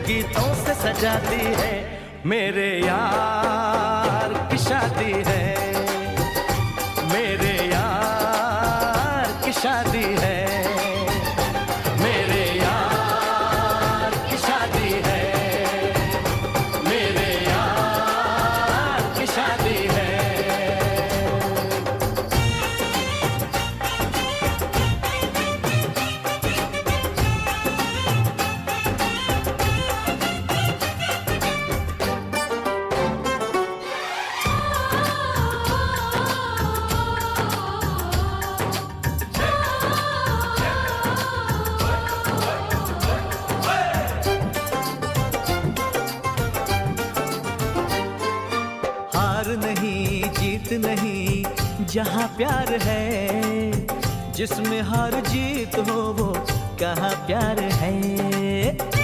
गीतों से सजाती है। मेरे यार की शादी है, मेरे यार की शादी है, मेरे यार की शादी है, मेरे यार की शादी है। हार नहीं जीत नहीं जहाँ प्यार है, जिसमें हार जीत हो वो कहाँ प्यार है।